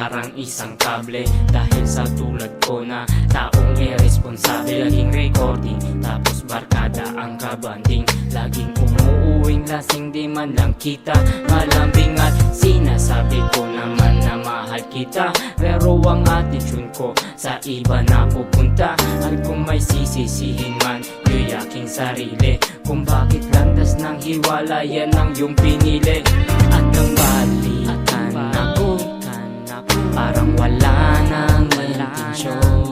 parang isang kable. Dahil sa tulad ko na taong irresponsable, laging recording tapos barkada ang kabanding. Laging umuuwing lasing, di man lang kita malambing. At sinasabi ko naman na mahal kita, pero ang attitude ko sa iba na pupunta. At kung may sisisihin man, yung aking sarili, kung bakit landas ng hiwala yan ang iyong pinili. At nang balikan ako, parang wala nang intensyon.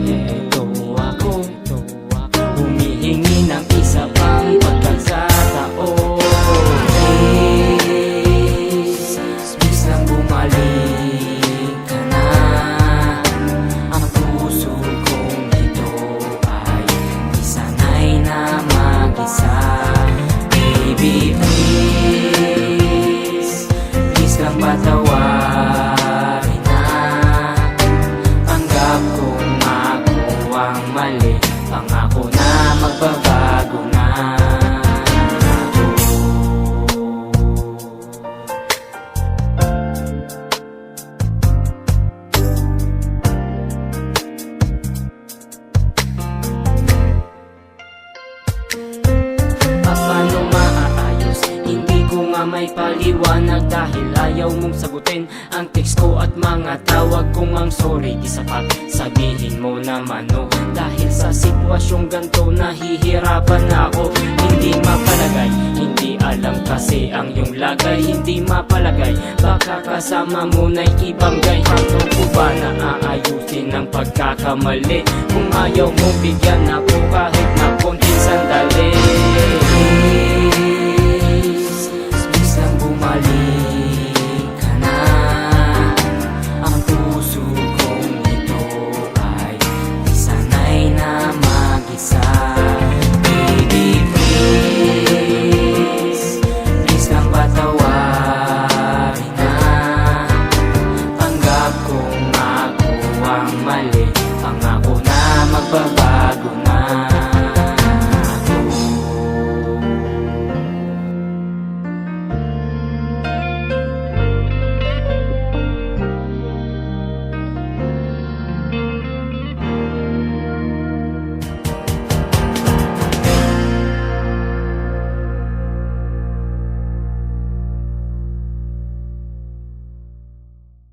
Ito ako, humihingi ng isa pang pagkakataon. Please lang bumalik ka na. Ang puso kong ito ay di sanay na mag-isa. Baby, please lang patawarin na. Tanggap kong ako ang mali, pangako na magbabago na ako. Paano maaayos? Hindi ko nga may paliwanag dahil ayaw mong sagutin ang text ko at mga tawag kong ang sorry di sapat. Sabihin mo naman no, dahil sa sitwasyong ganto nahihirapan ako. Hindi mapalagay, hindi alam kasi ang iyong lagay. Hindi mapalagay, baka kasama mo na'y ibang gay. Paano ko ba naaayusin ang pagkakamali kung ayaw mo bigyan ako kahit na konting sandali?